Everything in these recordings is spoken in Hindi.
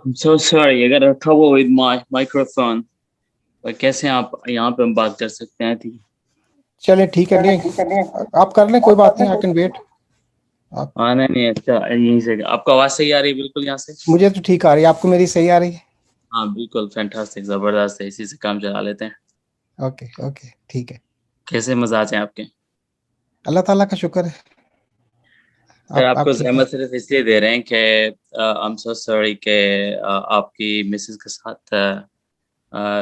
I'm so sorry, I got a trouble with my microphone. और कैसे आप यहाँ पे हम बात कर सकते हैं? ठीक। चलें ठीक है, नहीं आप कर लें, कोई बात नहीं, आई कैन वेट। आप हाँ, नहीं नहीं, अच्छा यहीं से आपका आवाज़ सही आ रही है बिल्कुल यहाँ से? मुझे तो ठीक आ रही है, आपको मेरी सही आ रही है? हाँ बिल्कुल, फैंटास्टिक, ज़बरदस्त है, इसी से काम चला लेते हैं। ओके ओके ठीक है। कैसे मजाज हैं आपके? अल्लाह ताला का शुक्र है। सर आप आपको ठीक हैं? ज़हमत सिर्फ इसलिए दे रहे हैं कि आई एम सो सॉरी कि आपकी मिसेस के साथ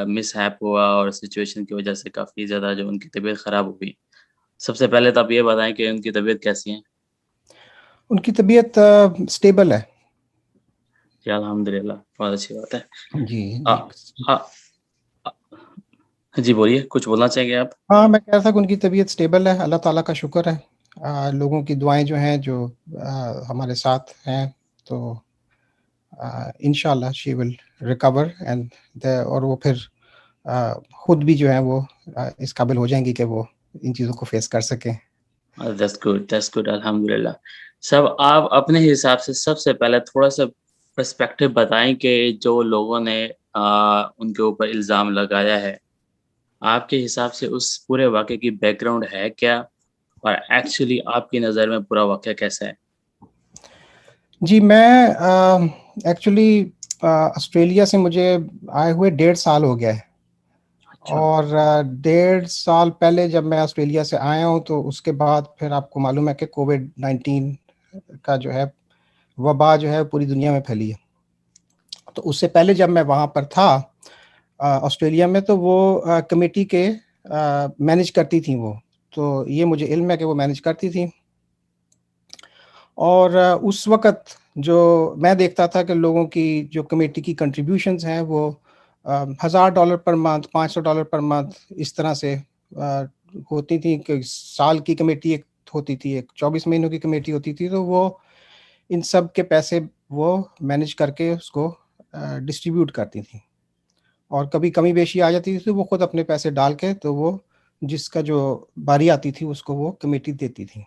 मिसहैप हुआ और सिचुएशन की वजह से काफ़ी ज़्यादा जो उनकी तबीयत ख़राब हो गई। सबसे पहले तो आप ये बताएं कि उनकी तबीयत कैसी है? उनकी तबीयत स्टेबल है। जी अल्हम्दुलिल्लाह, बहुत अच्छी बात है। जी अ जी। अ अ, जी बोलिए, कुछ बोलना चाहेंगे आप? हाँ, मैं कह रहा था कि उनकी तबीयत स्टेबल है, अल्लाह ताला का शुक्र है। लोगों की दुआएं जो हैं, जो हमारे साथ हैं, तो इंशाल्लाह शी विल रिकवर एंड और वो फिर खुद भी जो है वो इस काबिल हो जाएंगी कि वो इन चीज़ों को फेस कर सकें। दैट्स गुड अल्हम्दुलिल्लाह। सब आप अपने हिसाब से सबसे पहले थोड़ा-सा पर्सपेक्टिव बताएँ कि जो लोगों ने उनके ऊपर इल्ज़ाम लगाया है, आपके हिसाब से उस पूरे वाक़ये की बैकग्राउंड है क्या? और एक्चुअली आपकी नज़र में पूरा वाक़या कैसा है? जी, मैं एक्चुअली ऑस्ट्रेलिया से मुझे आए हुए 1.5 साल हो गया है। अच्छा। और 1.5 साल पहले जब मैं ऑस्ट्रेलिया से आया हूँ, तो उसके बाद फिर आपको मालूम है कि कोविड-19 का जो है वबा जो है पूरी दुनिया में फैली है। तो उससे पहले जब मैं वहाँ पर था ऑस्ट्रेलिया में, तो वो कमेटी के मैनेज करती थी वो। तो ये मुझे इल्म है कि वो मैनेज करती थी। और उस वक़्त जो मैं देखता था कि लोगों की जो कमेटी की कंट्रीब्यूशंस हैं वो $1000 पर मंथ, $500 पर मंथ इस तरह से होती थी। कि साल की कमेटी एक होती थी, एक 24 महीनों की कमेटी होती थी, तो वो इन सब के पैसे वो मैनेज करके उसको डिस्ट्रीब्यूट करती थी। और कभी कमी-बेशी आ जाती थी तो वो खुद अपने पैसे डाल के, तो वो जिसका जो बारी आती थी उसको वो कमेटी देती थी।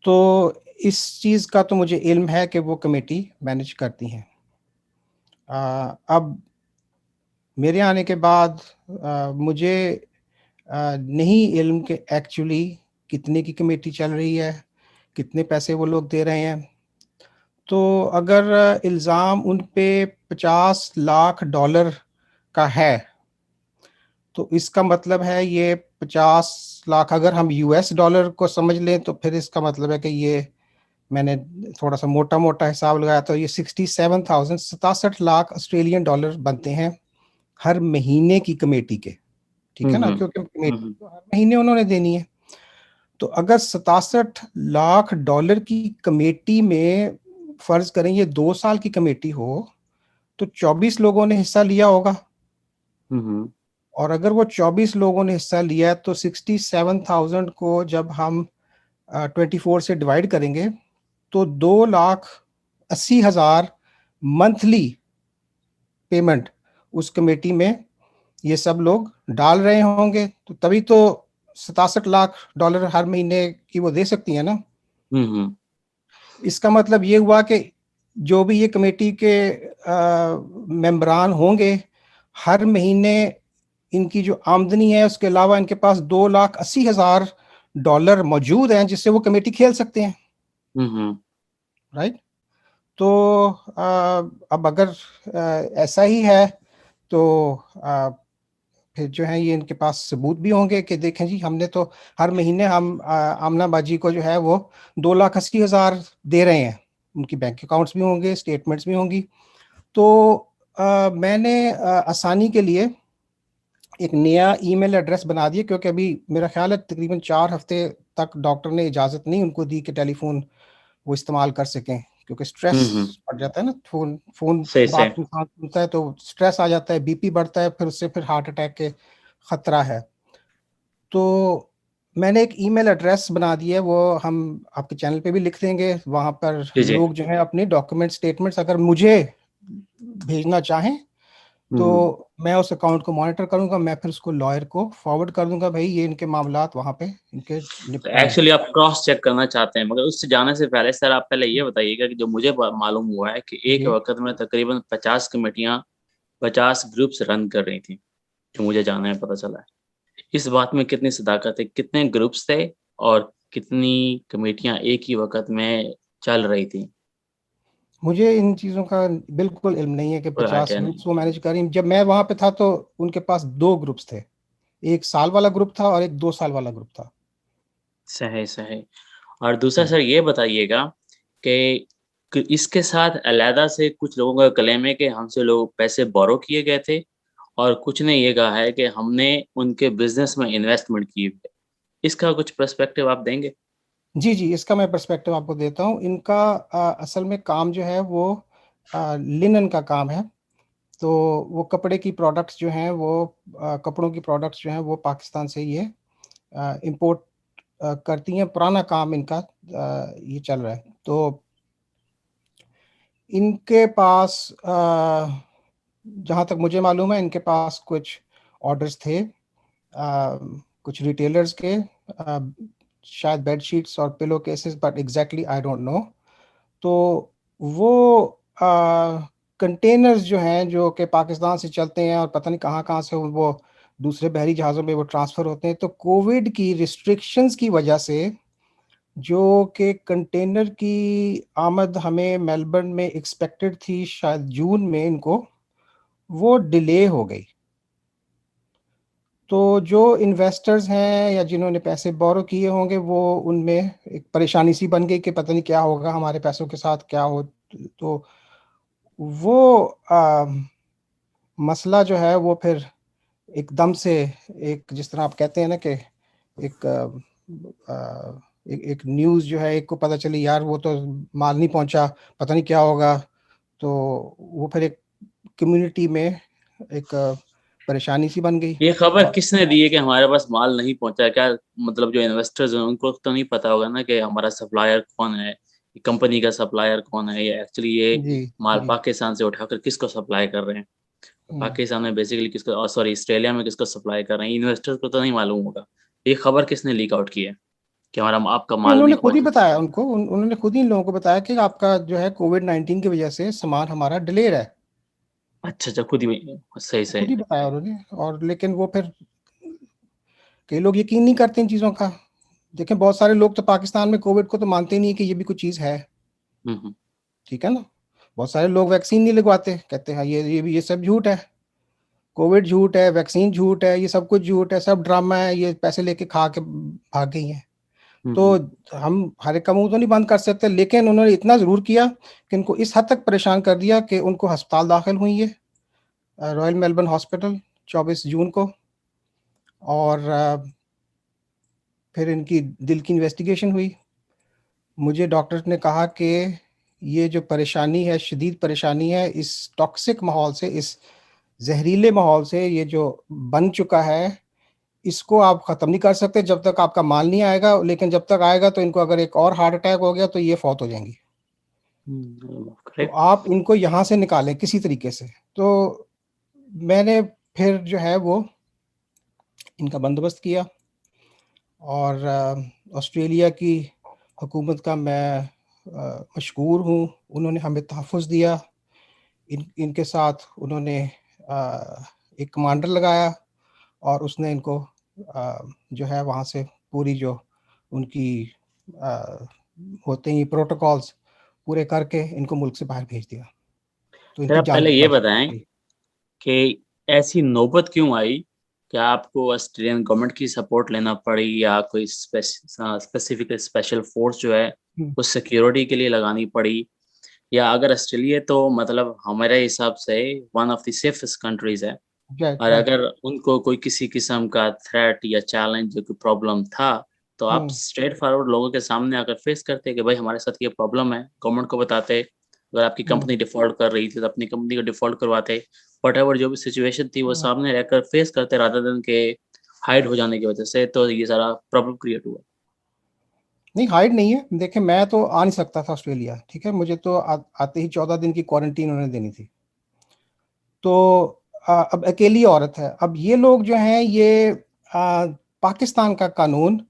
तो इस चीज़ का तो मुझे इल्म है कि वो कमेटी मैनेज करती हैं। अब मेरे आने के बाद मुझे नहीं इल्म कि एक्चुअली कितने की कमेटी चल रही है, कितने पैसे वो लोग दे रहे हैं। तो अगर इल्ज़ाम उन पे $50 लाख का है, तो इसका मतलब है ये 50 लाख, अगर हम यूएस डॉलर को समझ लें, तो फिर इसका मतलब है कि ये मैंने थोड़ा-सा मोटा-मोटा हिसाब लगाया, तो ये 67,000 67 लाख ऑस्ट्रेलियन डॉलर बनते हैं हर महीने की कमेटी के, ठीक हुँ, है ना? हुँ। क्योंकि हुँ, कमेटी हुँ। तो हर महीने उन्होंने देनी है। तो अगर 67 लाख डॉलर की कमेटी में फ़र्ज़ करें ये 2 साल की कमेटी हो, तो 24 लोगों ने हिस्सा लिया होगा। हुँ, हुँ। और अगर वो 24 लोगों ने हिस्सा लिया है, तो 67,000 को जब हम 24 से डिवाइड करेंगे, तो 2,80,000 मंथली पेमेंट उस कमेटी में ये सब लोग डाल रहे होंगे, तो तभी तो 67 लाख डॉलर हर महीने की वो दे सकती है ना। हुँ, हुँ। इसका मतलब ये हुआ कि जो भी ये कमेटी के मेंबरान होंगे, हर महीने इनकी जो आमदनी है उसके अलावा इनके पास 2,80,000 डॉलर मौजूद हैं जिससे वो कमेटी खेल सकते हैं, हुँ, हुँ। राइट? तो अब अगर ऐसा ही है, तो फिर जो है ये इनके पास सबूत भी होंगे कि देखें जी, हमने तो हर महीने हम आमना बाजी को जो है वो 2,80,000 दे रहे हैं। उनकी बैंक अकाउंट्स भी होंगे, स्टेटमेंट्स भी होंगी। तो मैंने आसानी के लिए एक नया ईमेल एड्रेस बना दिया, क्योंकि अभी मेरा ख्याल है तकरीबन 4 हफ्ते तक डॉक्टर ने इजाज़त नहीं उनको दी कि टेलीफ़ोन वो इस्तेमाल कर सकें, क्योंकि स्ट्रेस हुँ, हुँ। बढ़ जाता है ना, फ़ोन फ़ोन सही, सही। बात इंसान सुनता है तो स्ट्रेस आ जाता है, बीपी बढ़ता है, फिर उससे फिर हार्ट अटैक के खतरा है। तो मैंने एक ईमेल एड्रेस बना दिया है, वो हम आपके चैनल पे भी लिख देंगे। वहाँ पर जी, जी। लोग जो हैं अपने डॉक्यूमेंट स्टेटमेंट्स अगर मुझे भेजना चाहें, हम्म। तो मैं उस अकाउंट को मॉनिटर करूंगा, मैं फिर उसको लॉयर को फॉरवर्ड कर दूंगा, भाई ये इनके मामलात वहां पे इनके तो निपटाएं। एक्चुअली आप क्रॉस चेक करना चाहते हैं, मगर उससे जाने से पहले सर आप पहले ये बताइएगा कि जो मुझे मालूम हुआ है कि एक जी वक्त में तकरीबन 50 कमेटियां, 50 ग्रुप्स रन कर रही थी, जो मुझे जानने में पता चला है। इस बात में कितनी सदाकत है, कितने ग्रुप्स थे और कितनी कमेटियां एक ही वक्त में चल रही थी? मुझे इन चीज़ों का बिल्कुल इल्म नहीं है कि कोई 50 आइडिया नहीं। ग्रुप्स वो मैनेज करें। जब मैं वहां पे था तो उनके पास दो ग्रुप्स थे, एक साल वाला ग्रुप था और एक 2 साल वाला ग्रुप था। सही सही। और दूसरा हम्म। सर ये बताइएगा कि इसके साथ अलहदा से कुछ लोगों का क्लेम है कि हमसे लोग पैसे बोरो किए गए थे, और कुछ ने ये कहा है कि हमने उनके बिजनेस में इन्वेस्टमेंट की है। इसका कुछ पर्सपेक्टिव आप देंगे? जी जी, इसका मैं पर्सपेक्टिव आपको देता हूँ। इनका असल में काम जो है वो लिनन का काम है। तो वो कपड़े की प्रोडक्ट्स जो हैं वो कपड़ों की प्रोडक्ट्स जो हैं वो पाकिस्तान से ये इंपोर्ट करती हैं। पुराना काम इनका ये चल रहा है। तो इनके पास जहाँ तक मुझे मालूम है इनके पास कुछ ऑर्डर्स थे कुछ रिटेलर्स के, शायद बेड शीट्स और pillow cases, but exactly I don't no. तो वो कंटेनर्स जो हैं जो कि पाकिस्तान से चलते हैं और पता नहीं कहाँ कहाँ से वो दूसरे बहरी जहाज़ों में वो ट्रांसफ़र होते हैं, तो कोविड की रिस्ट्रिक्शंस की वजह से जो कि कंटेनर की आमद हमें मेलबर्न में एक्सपेक्टेड थी शायद जून में, इनको वो डिले हो गई। तो जो इन्वेस्टर्स हैं या जिन्होंने पैसे बोरो किए होंगे वो उनमें एक परेशानी सी बन गई कि पता नहीं क्या होगा हमारे पैसों के साथ, क्या हो। तो वो मसला जो है वो फिर एकदम से, एक जिस तरह आप कहते हैं ना कि एक एक न्यूज़ जो है, एक को पता चली यार वो तो माल नहीं पहुंचा, पता नहीं क्या होगा। तो वो फिर एक कम्युनिटी में एक परेशानी सी बन गई। ये खबर और किसने दी है कि हमारे पास माल नहीं पहुंचा? क्या मतलब जो इन्वेस्टर्स हैं उनको तो नहीं पता होगा ना कि हमारा सप्लायर कौन है, कंपनी का सप्लायर कौन है, ये एक्चुअली ये जी माल जी। पाकिस्तान से उठाकर किसको सप्लाई कर रहे हैं? हम्म। पाकिस्तान में बेसिकली किसको, सॉरी ऑस्ट्रेलिया में किसको सप्लाई कर रहे हैं? इन्वेस्टर्स को तो नहीं मालूम होगा। ये खबर किसने लीक आउट की है कि हमारा आपका नहीं, माल उन्होंने नहीं खुद ही पहुंचा? बताया उनको, उन्होंने खुद ही इन लोगों को बताया कि आपका जो है कोविड-19 की वजह से सामान हमारा डिले रहा है। अच्छा अच्छा, खुद ही सही खुद सही। ही बताया उन्होंने। और लेकिन वो फिर कई लोग यकीन नहीं करते इन चीज़ों का। देखें, बहुत सारे लोग तो पाकिस्तान में कोविड को तो मानते ही नहीं कि ये भी कोई चीज़ है। हम्म। ठीक है ना? बहुत सारे लोग वैक्सीन नहीं लगवाते, कहते हैं ये सब झूठ है। कोविड झूठ है, वैक्सीन झूठ है, ये सब कुछ झूठ है, सब ड्रामा है, ये पैसे लेके खा के भाग गई हैं। तो हम्म। हम हर एक का मुंह तो नहीं बंद कर सकते, लेकिन उन्होंने इतना ज़रूर किया कि इनको इस हद तक परेशान कर दिया कि उनको अस्पताल दाखिल हुई है, रॉयल मेलबर्न हॉस्पिटल 24 जून को। और फिर इनकी दिल की इन्वेस्टिगेशन हुई। मुझे डॉक्टर ने कहा कि ये जो परेशानी है, शदीद परेशानी है, इस टॉक्सिक माहौल से, इस जहरीले माहौल से ये जो बन चुका है, इसको आप ख़त्म नहीं कर सकते जब तक आपका माल नहीं आएगा। लेकिन जब तक आएगा तो इनको अगर एक और हार्ट अटैक हो गया तो ये फौत हो जाएंगी। तो करेक्ट। आप इनको यहाँ से निकालें किसी तरीके से। तो मैंने फिर जो है वो इनका बंदोबस्त किया। और ऑस्ट्रेलिया की हुकूमत का मैं मशकूर हूँ, उन्होंने हमें तहफ़्फ़ुज़ दिया। इनके साथ उन्होंने एक कमांडर लगाया और उसने इनको जो है वहाँ से पूरी जो उनकी अ, होते हैं प्रोटोकॉल्स पूरे करके इनको मुल्क से बाहर भेज दिया। तो सर इनकी आप जान पहले ये बच बताएं गई। कि ऐसी नौबत क्यों आई कि आपको ऑस्ट्रेलियन गवर्नमेंट की सपोर्ट लेना पड़ी, या कोई स्पेसिफिक स्पेशल फोर्स जो है हुँ, वो सिक्योरिटी के लिए लगानी पड़ी? या अगर ऑस्ट्रेलिया तो मतलब हमारे हिसाब से one of the safest countries है, राइट, और राइट। अगर उनको कोई किसी किस्म का थ्रेट या चैलेंज या कोई प्रॉब्लम था, तो आप हुँ, स्ट्रेट फॉरवर्ड लोगों के सामने आकर फेस करते कि भाई हमारे साथ ये प्रॉब्लम है, गवर्नमेंट को बताते। अगर आपकी हुँ। कंपनी डिफ़ॉल्ट कर रही थी तो अपनी कंपनी को डिफ़ॉल्ट करवाते। व्हाटएवर जो भी सिचुएशन थी वो सामने रहकर फेस करते रादर देन के हाइड हो जाने की वजह से, तो ये सारा प्रॉब्लम क्रिएट हुआ। नहीं, हाइड नहीं है। देखिए, मैं तो आ नहीं सकता था ऑस्ट्रेलिया, ठीक है? मुझे तो आते ही 14 दिन की क्वारंटीन उन्होंने देनी थी। तो अब अकेली औरत है। अब ये लोग जो हैं ये पाकिस्तान का कानून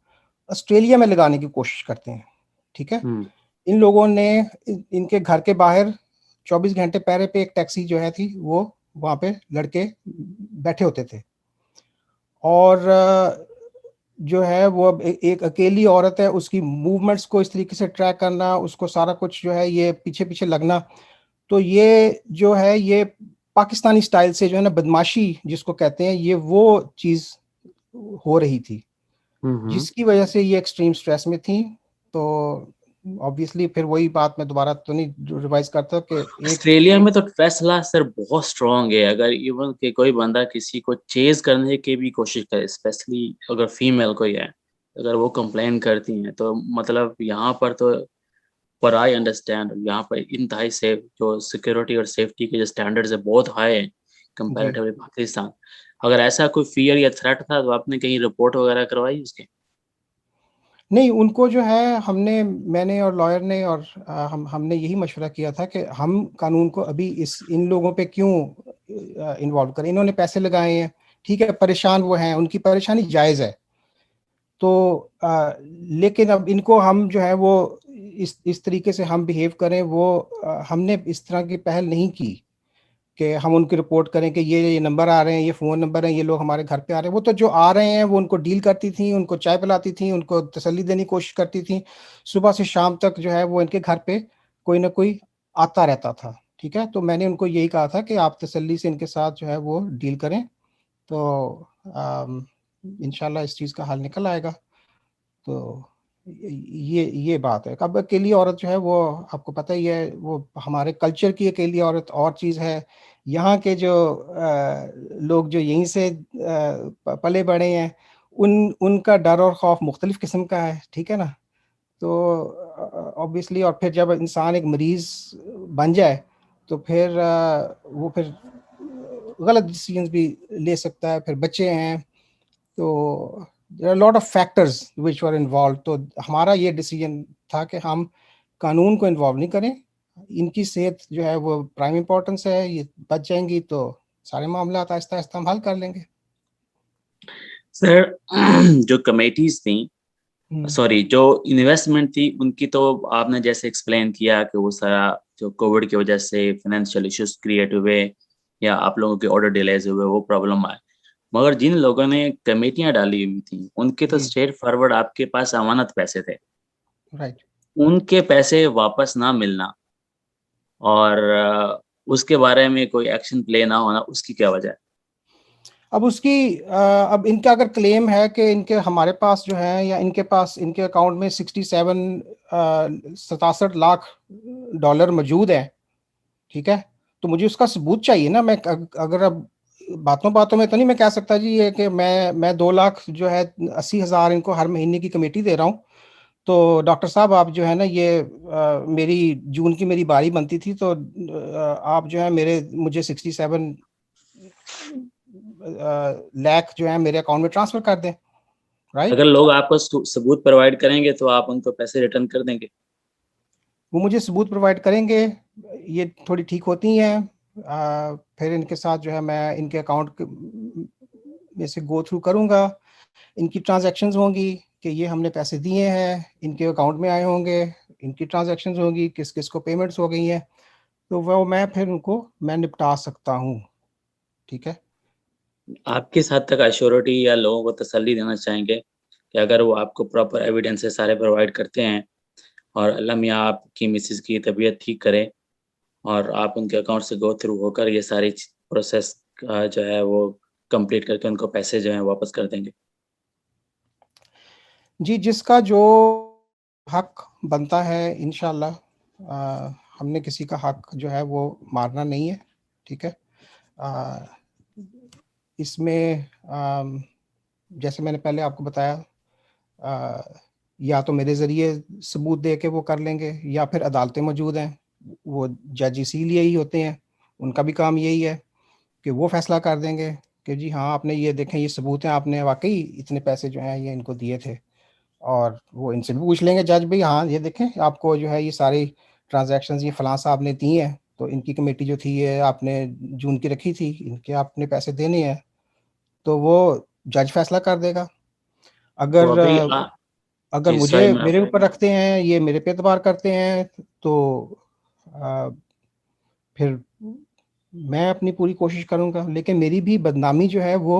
ऑस्ट्रेलिया में लगाने की कोशिश करते हैं, ठीक है। इन लोगों ने इनके घर के बाहर 24 घंटे पहरे पे एक टैक्सी जो है थी वो वहाँ पे लड़के बैठे होते थे, और जो है वो अब एक अकेली औरत है, उसकी मूवमेंट्स को इस तरीके से ट्रैक करना, उसको सारा कुछ जो है ये पीछे पीछे लगना, तो ये जो है ये पाकिस्तानी स्टाइल से जो है ना बदमाशी जिसको कहते हैं, ये वो चीज़ हो रही थी जिसकी वजह से ये एक्सट्रीम स्ट्रेस में थी। तो ऑब्वियसली फिर वही बात मैं दोबारा तो नहीं रिवाइज करता कि एक ऑस्ट्रेलिया में तो फैसला सर बहुत स्ट्रांग है। अगर इवन कि कोई बंदा किसी को चेज करने की भी कोशिश करे, स्पेशली अगर फीमेल कोई है, अगर वो कंप्लेन करती हैं, तो मतलब यहाँ पर तो, पर आई अंडरस्टैंड, यहाँ पर इंतहाई सेफ जो सिक्योरिटी और सेफ्टी के जो स्टैंडर्ड्स है बहुत हाई है जी कंपैरेटिवली पाकिस्तान। अगर ऐसा कोई फियर या थ्रेट था तो आपने कहीं रिपोर्ट वगैरह करवाई उसकी? नहीं, उनको जो है हमने मैंने और लॉयर ने और हमने यही मशवरा किया था कि हम कानून को अभी इन लोगों पे क्यों इन्वॉल्व करें। इन्होंने पैसे लगाए हैं, ठीक है, परेशान वो हैं, उनकी परेशानी जायज़ है। तो लेकिन अब इनको हम जो है वो इस तरीके से हम बिहेव करें, वो हमने इस तरह की पहल नहीं की कि हम उनकी रिपोर्ट करें कि ये नंबर आ रहे हैं, ये फ़ोन नंबर हैं, ये लोग हमारे घर पे आ रहे हैं। वो तो जो आ रहे हैं वो उनको डील करती थी, उनको चाय पिलाती थी, उनको तसल्ली देने की कोशिश करती थी। सुबह से शाम तक जो है वो इनके घर पे कोई ना कोई आता रहता था, ठीक है। तो मैंने उनको यही कहा था कि आप तसल्ली से इनके साथ जो है वो डील करें, तो इंशाल्लाह इस चीज़ का हल निकल आएगा। तो ये बात है। अब अकेली औरत जो है वो आपको पता ही है, वो हमारे कल्चर की अकेली औरत और चीज़ है। यहाँ के जो लोग जो यहीं से पले बड़े हैं, उनका डर और खौफ मुख्तलिफ किस्म का है, ठीक है ना। तो ऑब्वियसली और फिर जब इंसान एक मरीज़ बन जाए तो फिर वो फिर गलत डिसीजंस भी ले सकता है। फिर बच्चे हैं, तो there are lot of factors which were involve. तो हमारा ये डिसीजन था कि हम कानून को इन्वॉल्व नहीं करें, इनकी सेहत जो है वो प्राइम इम्पोर्टेंस है, ये बच जाएंगी तो सारे मामला आहिस्ता आहिस्ता हम हल कर लेंगे। सर जो कमेटीज थी, सॉरी जो इन्वेस्टमेंट थी, उनकी तो आपने जैसे एक्सप्लेन किया कि वो सारा जो कोविड की वजह से फाइनेंशियल इश्यूज क्रिएट हुए या आप लोगों के ऑर्डर डिलेज हुए, वो प्रॉब्लम आए, मगर जिन लोगों ने कमेटियां डाली हुई थी उनके तो स्ट्रेट फॉरवर्ड आपके पास अमानत पैसे थे, राइट। उनके पैसे वापस ना मिलना और उसके बारे में कोई एक्शन प्ले ना होना, उसकी क्या वजह है? अब उसकी अब इनका अगर क्लेम है कि इनके हमारे पास जो है या इनके पास इनके अकाउंट में 67 लाख डॉलर मौजूद है, ठीक है। तो मुझे उसका सबूत चाहिए ना। मैं अगर अब बातों बातों में तो नहीं मैं कह सकता जी ये कि मैं 2 लाख जो है 80,000 इनको हर महीने की कमेटी दे रहा हूँ, तो डॉक्टर साहब आप जो है ना ये मेरी जून की मेरी बारी बनती थी, तो आप जो है मुझे 67 लाख जो है मेरे अकाउंट में ट्रांसफर कर दें, राइट। अगर लोग आपको सबूत प्रोवाइड करेंगे तो आप उनको पैसे रिटर्न कर देंगे? वो मुझे सबूत प्रोवाइड करेंगे, ये थोड़ी ठीक होती हैं। फिर इनके साथ जो है मैं इनके अकाउंट में से गो थ्रू करूँगा, इनकी ट्रांजैक्शंस होंगी कि ये हमने पैसे दिए हैं, इनके अकाउंट में आए होंगे, इनकी ट्रांजैक्शंस होंगी, किस किस को पेमेंट्स हो गई हैं, तो वो फिर उनको मैं निपटा सकता हूँ, ठीक है। आप किस हद तक अश्योरिटी या लोगों को तसल्ली देना चाहेंगे कि अगर वो आपको प्रॉपर एविडेंसेस सारे प्रोवाइड करते हैं और अल्लाह मियाँ आपकी मिसेज की तबीयत ठीक करे और आप उनके अकाउंट से गो थ्रू होकर ये सारी प्रोसेस जो है वो कंप्लीट करके उनको पैसे जो है वापस कर देंगे? जी, जिसका जो हक बनता है इंशाल्लाह, हमने किसी का हक जो है वो मारना नहीं है, ठीक है। अ, इसमें जैसे मैंने पहले आपको बताया, या तो मेरे ज़रिए सबूत दे के वो कर लेंगे, या फिर अदालतें मौजूद हैं, वो जज इसीलिए ही होते हैं, उनका भी काम यही है कि वो फैसला कर देंगे कि जी हाँ, आपने ये देखें, ये सबूत हैं, आपने वाकई इतने पैसे जो हैं ये इनको दिए थे। और वो इनसे भी पूछ लेंगे जज भी, हाँ ये देखें आपको जो है ये सारी ट्रांजैक्शंस ये फलां साहब ने दी हैं, तो इनकी कमेटी जो थी ये आपने जून की रखी थी, इनके आपने पैसे देने हैं, तो वो जज फैसला कर देगा। तो अगर अभी अगर जी सॉरी मुझे मैं मेरे ऊपर रखते हैं, ये मेरे पे एतबार करते हैं, तो फिर मैं अपनी पूरी कोशिश करूँगा। लेकिन मेरी भी बदनामी जो है वो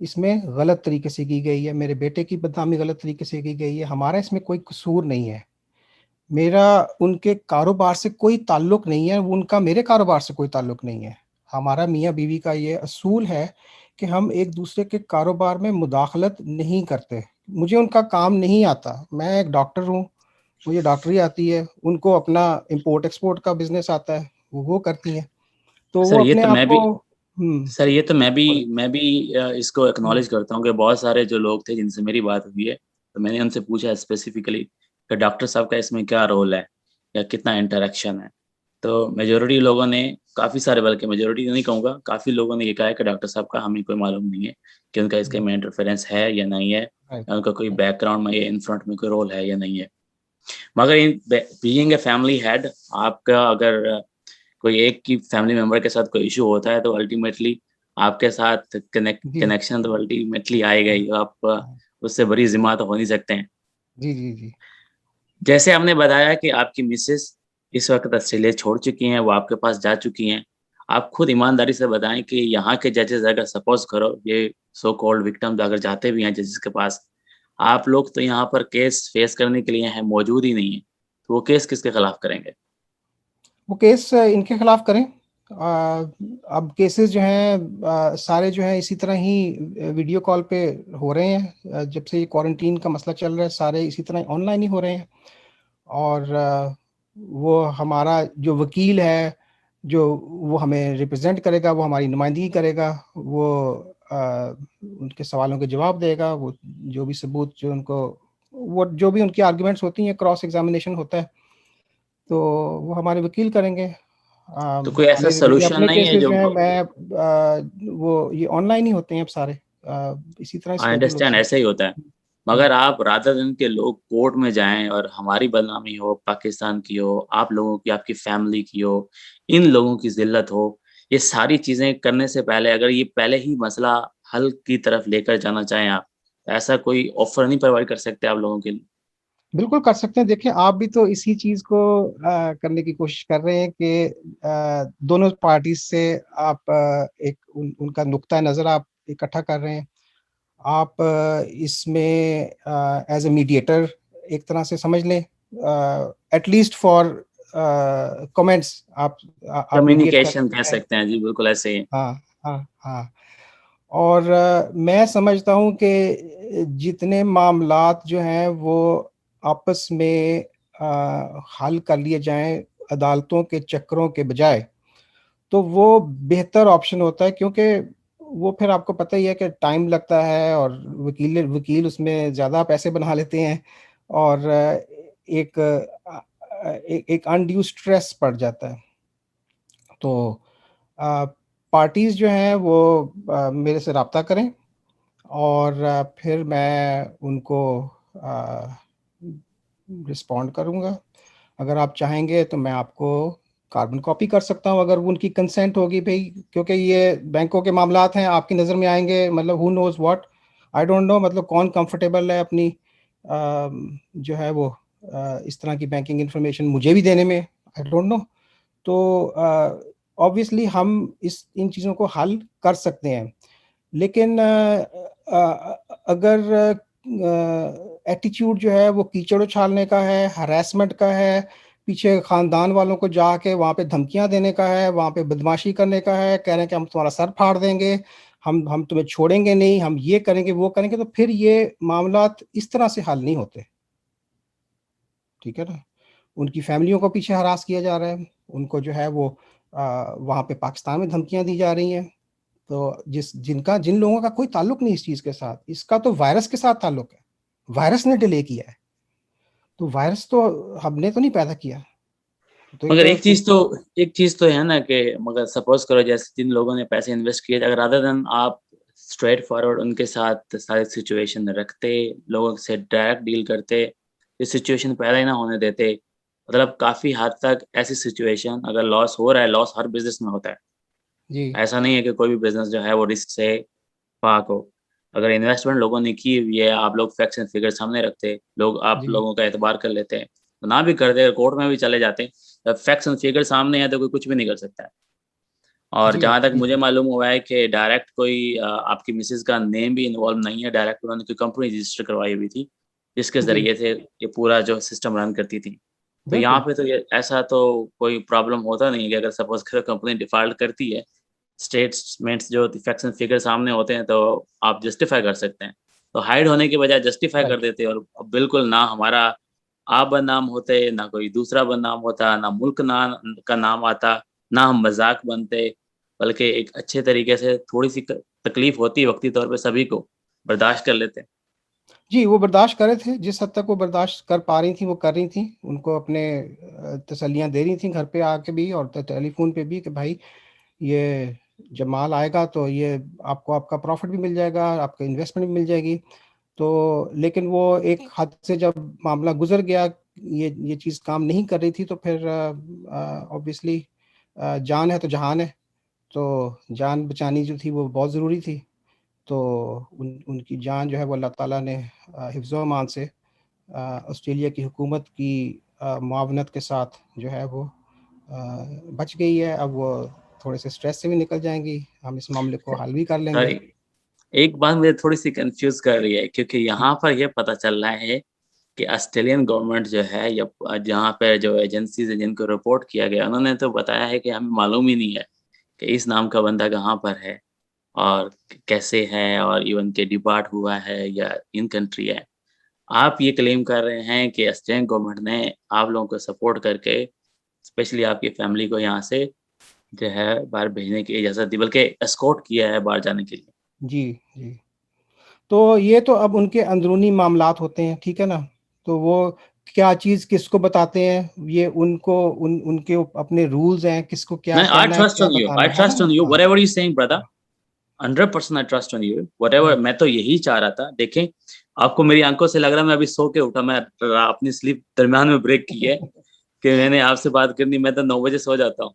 इसमें गलत तरीके से की गई है, मेरे बेटे की बदनामी गलत तरीके से की गई है, हमारा इसमें कोई कसूर नहीं है। मेरा उनके कारोबार से कोई ताल्लुक नहीं है, उनका मेरे कारोबार से कोई ताल्लुक नहीं है। हमारा मियाँ-बीवी का ये असूल है कि हम एक-दूसरे के कारोबार में मुदाखलत नहीं करते। मुझे उनका काम नहीं आता, मैं एक डॉक्टर हूँ, मुझे डॉक्टरी आती है, उनको अपना इम्पोर्ट-एक्सपोर्ट का बिज़नेस आता है, वो करती हैं। तो सर वो ये अपने तो आप मैं भी को हुँ, सर ये तो बोलें। मैं भी इसको हुँ, एक्नॉलेज करता हूँ कि बहुत सारे जो लोग थे जिनसे मेरी बात हुई है, तो मैंने उनसे पूछा स्पेसिफिकली कि डॉक्टर साहब का इसमें क्या रोल है या कितना इंटरेक्शन है? तो मेजॉरिटी लोगों ने काफ़ी सारे बल्कि मेजॉरिटी नहीं कहूँगा, काफ़ी लोगों ने ये कहा है कि डॉक्टर साहब का हमें कोई मालूम नहीं है कि उनका इसके हुँ, में इंटरफेरेंस है या नहीं है, राइट, या उनका कोई राइट। बैकग्राउंड में या इन फ्रंट में कोई रोल है या नहीं है। मगर in being a family head आपका अगर कोई एक की फैमिली मेंबर के साथ कोई इश्यू होता है तो अल्टीमेटली आपके साथ जी, कनेक्शन तो अल्टीमेटली आएगा हाँ, ही। आप हाँ। उससे बड़ी ज़िम्मा तो हो नहीं सकते हैं। जी, जी, जी। जैसे आपने बताया कि आपकी मिसेज़ इस वक़्त ऑस्ट्रेलिया छोड़ चुकी हैं, वो आपके पास जा चुकी हैं। आप खुद ईमानदारी से बताएँ कि यहाँ के जजेस अगर सपोज़ करो ये सो कॉल्ड विक्टिम्स अगर जाते भी हैं जजेस के पास, आप लोग तो यहाँ पर केस फेस करने के लिए हैं, मौजूद ही नहीं है। तो वो केस किसके खिलाफ करेंगे? वो केस इनके खिलाफ करें। अब केसेस जो हैं सारे जो हैं इसी तरह ही वीडियो कॉल पे हो रहे हैं। जब से ये क्वारंटीन का मसला चल रहा है, सारे इसी तरह ऑनलाइन ही हो रहे हैं। और वो हमारा जो वकील है, जो वो हमें रिप्रेज़ेंट करेगा, वो हमारी नुमाइंदगी करेगा, वो अ, उनके सवालों के जवाब देगा, वो जो भी सबूत जो उनको वो जो भी उनकी आर्ग्यूमेंट्स होती हैं, क्रॉस एग्ज़ामिनेशन होता है, तो वो हमारे वकील करेंगे। तो कोई ऐसा मेरे सॉल्यूशन अपने नहीं है केसेस जो जो हैं वो ये ऑनलाइन ही होते हैं अब सारे। इसी तरह आई स्केड्यूल अंडरस्टैंड होते हैं। ऐसा ही होता है। हुँ, मगर आप रादर देन के लोग कोर्ट में जाएँ और हमारी बदनामी हो, पाकिस्तान की हो, आप लोगों की, आपकी फैमिली की हो, इन लोगों की ज़िल्लत हो, ये सारी चीज़ें करने से पहले अगर ये पहले ही मसला हल की तरफ लेकर जाना चाहें आप, तो ऐसा कोई ऑफ़र नहीं प्रोवाइड कर सकते आप लोगों के लिए? बिल्कुल कर सकते हैं। देखिए, आप भी तो इसी चीज़ को करने की कोशिश कर रहे हैं कि दोनों पार्टीज़ से आप एक उनका नुक्ता नज़र आप इकट्ठा कर रहे हैं। आप इसमें एज़ अ मीडिएटर एक तरह से समझ लें, एट लीस्ट फॉर कमेंट्स आप मीडिएट कर कम्युनिकेशन कह सकते हैं। सकते हैं, जी बिल्कुल ऐसे ही। हाँ, हाँ, हाँ। और मैं समझता हूँ कि जितने मामलात जो हैं वो आपस में हल कर लिए जाएँ अदालतों के चक्करों के बजाय, तो वो बेहतर ऑप्शन होता है, क्योंकि वो फिर आपको पता ही है कि टाइम लगता है और वकील वकील उसमें ज़्यादा पैसे बना लेते हैं और एक एक अनड्यू स्ट्रेस पड़ जाता है। तो अ, पार्टीज़ जो हैं वो मेरे से राब्ता करें और फिर मैं उनको अ, रिस्पॉन्ड करूँगा। अगर आप चाहेंगे तो मैं आपको कार्बन कॉपी कर सकता हूँ, अगर वो उनकी कंसेंट होगी भई, क्योंकि ये बैंकों के मामलात हैं, आपकी नज़र में आएँगे, मतलब who knows what, I don't know, मतलब कौन कंफर्टेबल है अपनी जो है वो इस तरह की बैंकिंग इन्फॉर्मेशन मुझे भी देने में, आई डोंट नो। तो ऑब्वियसली हम इस इन चीज़ों को हल कर सकते हैं। लेकिन अगर एटीट्यूड जो है वो कीचड़ उछालने का है, हैरेसमेंट का है, पीछे ख़ानदान वालों को जाके वहाँ पे धमकियाँ देने का है, वहाँ पे बदमाशी करने का है, कह रहे हैं कि हम तुम्हारा सर फाड़ देंगे, हम तुम्हें छोड़ेंगे नहीं, हम ये करेंगे, वो करेंगे, तो फिर ये मामलात इस तरह से हल नहीं होते, ठीक है ना? उनकी फैमिलियों को पीछे हरास किया जा रहा है, उनको जो है वो वहाँ पे पाकिस्तान में धमकियाँ दी जा रही हैं। तो जिन लोगों का कोई ताल्लुक नहीं इस चीज़ के साथ, इसका तो वायरस के साथ ताल्लुक है। वायरस ने डिले किया है, तो वायरस तो हमने तो नहीं पैदा किया। तो मगर एक एक चीज़ तो है ना कि मगर सपोज़ करो जैसे जिन लोगों ने पैसे इन्वेस्ट किए थे, अगर रादर देन आप स्ट्रेट फॉरवर्ड उनके साथ सारी सिचुएशन रखते, लोगों से डायरेक्ट डील करते, ये सिचुएशन पैदा ही ना होने देते, मतलब काफ़ी हद तक ऐसी सिचुएशन, अगर लॉस हो रहा है, लॉस हर बिज़नेस में होता है। जी, ऐसा नहीं है कि कोई भी बिज़नेस जो है वो रिस्क से पाक हो। अगर इन्वेस्टमेंट लोगों ने की हुई है, आप लोग फैक्ट्स एंड फिगर सामने रखते, लोग आप जी, लोगों का एतबार कर लेते हैं, तो ना भी करते, कोर्ट में भी चले जाते, जब फैक्ट्स एंड फिगर सामने है तो कोई कुछ भी नहीं कर सकता है। और जी, जहाँ तक जी, मुझे मालूम हुआ है कि डायरेक्ट कोई आपकी मिसेज़ का नेम भी इन्वॉल्व नहीं है, डायरेक्ट उन्होंने कोई कंपनी रजिस्टर करवाई हुई थी, जिसके जी, ज़रिए से ये पूरा जो सिस्टम रन करती थी। तो यहाँ बिल्कुल। पे तो ये ऐसा तो कोई प्रॉब्लम होता नहीं है कि अगर सपोज़ करो कंपनी डिफ़ॉल्ट करती है, स्टेटमेंट्स जो फैक्ट्स एंड फिगर सामने होते हैं, तो आप जस्टिफ़ाई कर सकते हैं। तो हाइड होने के बजाय जस्टिफ़ाई कर राइट। देते और बिल्कुल ना हमारा आप बदनाम होते, ना कोई दूसरा बदनाम होता, ना मुल्क ना का नाम आता, ना हम मज़ाक बनते, बल्कि एक अच्छे तरीके से थोड़ी-सी क तकलीफ़ होती है वक़्ती तौर पे सभी को, बर्दाश्त कर लेते हैं। जी, वो बर्दाश्त कर रहे थे, जिस हद तक वो बर्दाश्त कर पा रही थीं, वो कर रही थीं। उनको अपने तसल्लियाँ दे रही थीं घर पे आके भी और टेलीफ़ोन पे भी कि भाई ये जब माल आएगा तो ये आपको आपका प्रॉफ़िट भी मिल जाएगा, आपका इन्वेस्टमेंट भी मिल जाएगी। तो लेकिन वो एक हद से जब मामला गुज़र गया, ये चीज़ काम नहीं कर रही थी तो फिर ऑब्वियसली जान है तो जहान है। तो जान बचानी जो थी वो बहुत ज़रूरी थी। तो उनकी जान जो है वो अल्लाह ताला ने हिफ्ज़ व अमान से ऑस्ट्रेलिया की हुकूमत की मुआवनत के साथ जो है वो बच गई है। अब वो थोड़े से स्ट्रेस से भी निकल जाएँगी, हम इस मामले को हल भी कर लेंगे। सॉरी, एक बात मुझे थोड़ी-सी कन्फ्यूज़ कर रही है क्योंकि जी, यहाँ पर ये पता चल रहा है कि ऑस्ट्रेलियन गवर्नमेंट जो है या जहाँ पे जो एजेंसीज़ हैं जिनको रिपोर्ट किया गया, उन्होंने तो बताया है कि हमें मालूम ही नहीं है कि इस नाम का बंदा कहाँ पर है और कैसे है और इवन के डिपार्ट हुआ है या इन कंट्री है। आप ये क्लेम कर रहे हैं कि ऑस्ट्रेलियन गवर्नमेंट ने आप लोगों को सपोर्ट करके स्पेशली आपकी फैमिली को यहाँ से जो है बाहर भेजने की इजाज़त दी, बल्कि एस्कॉर्ट किया है बाहर जाने के लिए। जी, जी। तो ये तो अब उनके अंदरूनी मामलात होते हैं, ठीक है ना? तो वो क्या चीज़ किसको बताते हैं, ये उनको उनके अपने रूल्स हैं, किसको क्या मैं आई कहना है, ट्रस्ट क्या ऑन यू, बताना आई है ना? ट्रस्ट ऑन यू, हाँ, व्हाटएवर यू सेइंग ब्रदर, हाँ, 100% I trust on you, whatever. हाँ। मैं तो यही चाह रहा था। देखें, आपको मेरी आँखों से लग रहा है मैं अभी सो के उठा, मैं अपनी स्लीप दरमियान में ब्रेक की है कि मैंने आपसे बात करनी, मैं तो 9 बजे सो जाता हूँ।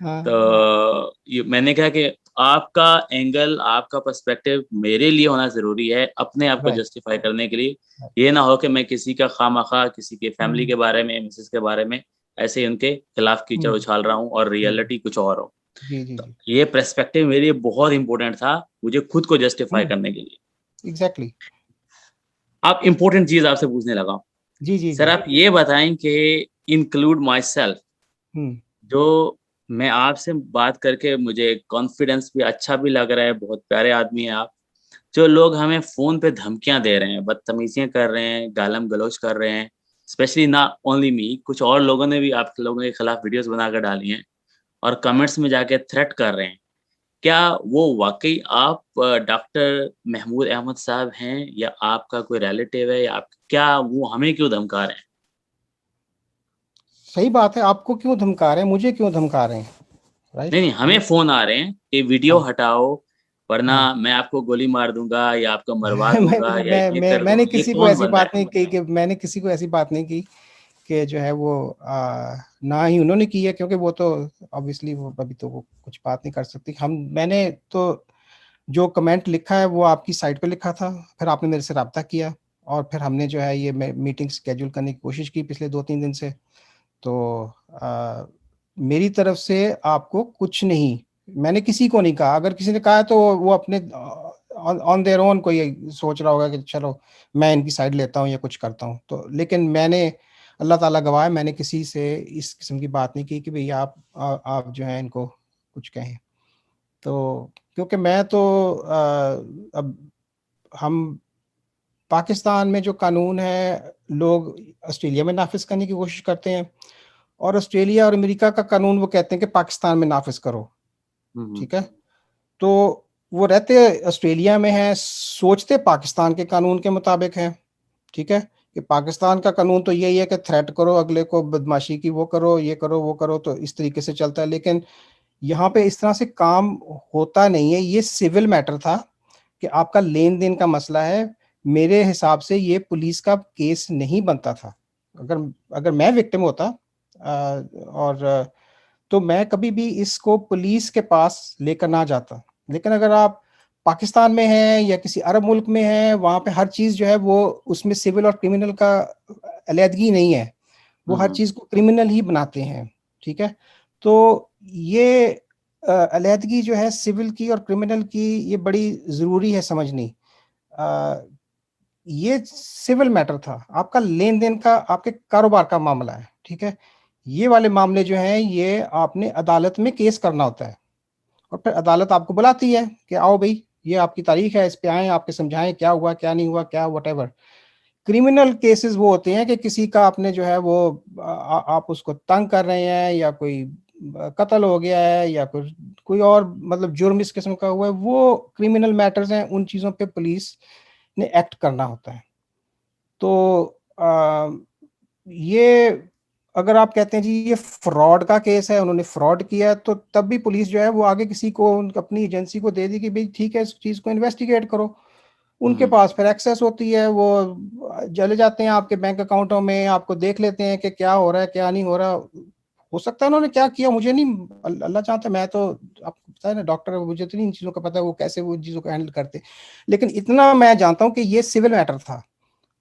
हाँ, तो ये मैंने कहा कि आपका एंगल, आपका पर्सपेक्टिव मेरे लिए होना ज़रूरी है, अपने आप को राइट, जस्टिफ़ाई करने के लिए। राइट। ये ना हो कि मैं किसी का खामख़ा किसी के फैमिली के हुँ, बारे में, मिसेज़ के बारे में ऐसे ही उनके खिलाफ़ कीचड़ हुँ, उछाल रहा हूँ और हुँ। रियलिटी कुछ और हो। जी, जी, तो जी। ये पर्सपेक्टिव मेरे लिए बहुत इम्पोर्टेंट था, मुझे खुद को जस्टिफ़ाई हुँ, करने के लिए। एग्ज़ैक्टली। अब इम्पोर्टेंट चीज़ आपसे पूछने लगा हूँ। जी, जी, सर जी। आप ये बताएँ कि इंक्लूड माइ सेल्फ, हुँ, जो मैं आपसे बात करके मुझे कॉन्फिडेंस भी अच्छा भी लग रहा है, बहुत प्यारे आदमी हैं आप। जो लोग हमें फ़ोन पे धमकियाँ दे रहे हैं, बदतमीज़ियाँ कर रहे हैं, गालम-गलौच कर रहे हैं, स्पेशली ना ओनली मी, कुछ और लोगों ने भी आप लोगों के खिलाफ वीडियोज़ बनाकर डाली हैं और कमेंट्स में जाके थ्रेट कर रहे हैं। क्या वो वाक़ई आप डॉक्टर महमूद अहमद साहब हैं या आपका कोई रिलेटिव है या आप क्या वो हमें क्यों धमका रहे हैं? सही बात है, आपको क्यों धमका रहे हैं, मुझे क्यों धमका रहे हैं, राइट? नहीं, नहीं, हमें फ़ोन आ रहे हैं कि वीडियो हाँ, हटाओ वरना हाँ। मैं आपको गोली मार दूँगा या आपको मरवा दूँगा या ये कर मैंने दूँगा। ये किसी को कौन ऐसी बंदा बात है? नहीं कही कि मैंने किसी को ऐसी बात नहीं की कि जो है वो ना ही उन्होंने की है क्योंकि वो तो ऑब्वियसली वो अभी तो वो कुछ बात नहीं कर सकती। हम मैंने तो जो कमेंट लिखा है वो आपकी साइट पे लिखा था, फिर आपने मेरे से राब्ता किया और फिर हमने जो है ये मीटिंग शेड्यूल करने की कोशिश की पिछले 2-3 दिन से। तो अ, मेरी तरफ से आपको कुछ नहीं, मैंने किसी को नहीं कहा, अगर किसी ने कहा है तो वो अपने ऑन ऑन देयर ओन कोई सोच रहा होगा कि चलो मैं इनकी साइड लेता हूँ या कुछ करता हूँ। तो लेकिन मैंने अल्लाह ताला गवाह है मैंने किसी से इस किस्म की बात नहीं की कि भई आप जो है इनको कुछ कहें। तो क्योंकि मैं तो अब हम पाकिस्तान में जो कानून है, लोग ऑस्ट्रेलिया में नाफ़िज़ करने की कोशिश करते हैं और ऑस्ट्रेलिया और अमेरिका का कानून वो कहते हैं कि पाकिस्तान में नाफ़िज़ करो, हुँ, हुँ। ठीक है? तो वो रहते ऑस्ट्रेलिया में हैं, सोचते पाकिस्तान के कानून के मुताबिक हैं, ठीक है? कि पाकिस्तान का कानून तो यही है कि थ्रेट करो अगले को, बदमाशी की वो करो, ये करो, वो करो, तो इस तरीके से चलता है। लेकिन यहाँ पे इस तरह से काम होता नहीं है, ये सिविल मैटर था कि आपका लेन-देन का मसला है। मेरे हिसाब से ये पुलिस का केस नहीं बनता था। अगर अगर मैं विक्टिम होता, और तो मैं कभी भी इसको पुलिस के पास लेकर ना जाता। लेकिन अगर आप पाकिस्तान में हैं या किसी अरब मुल्क में हैं, वहाँ पे हर चीज़ जो है वो उसमें सिविल और क्रिमिनल का अलहदगी नहीं है, वो हर हम्म चीज़ को क्रिमिनल ही बनाते हैं, ठीक है? तो ये अलहदगी जो है सिविल की और क्रिमिनल की, ये बड़ी ज़रूरी है समझनी। अ, ये सिविल मैटर था, आपका लेन-देन का, आपके कारोबार का मामला है, ठीक है? ये वाले मामले जो हैं, ये आपने अदालत में केस करना होता है और फिर अदालत आपको बुलाती है कि आओ भई, ये आपकी तारीख है, इस पे आएँ, आपके समझाएँ क्या हुआ, क्या नहीं हुआ, क्या व्हाटएवर। क्रिमिनल केसेस वो होते हैं कि किसी का आपने जो है वो आप उसको तंग कर रहे हैं, या कोई कत्ल हो गया है, या कोई कोई और मतलब जुर्म इस किस्म का हुआ है, वो क्रिमिनल मैटर्स हैं, उन चीज़ों पे पुलिस ने एक्ट करना होता है। तो ये अगर आप कहते हैं जी ये फ्रॉड का केस है, उन्होंने फ्रॉड किया है, तो तब भी पुलिस जो है वो आगे किसी को, अपनी एजेंसी को दे दी कि भाई ठीक है, इस चीज़ को इन्वेस्टिगेट करो। उनके हम्म पास फिर एक्सेस होती है, वो चले जाते हैं आपके बैंक अकाउंटों में, आपको देख लेते हैं कि क्या हो रहा है, क्या नहीं हो रहा। हो सकता है उन्होंने क्या किया मुझे नहीं, अल्लाह जानता है, मैं तो आपको पता है ना डॉक्टर है, मुझे तो नहीं इन चीज़ों का पता है वो कैसे वो चीज़ों को हैंडल करते। लेकिन इतना मैं जानता हूँ कि ये सिविल मैटर था,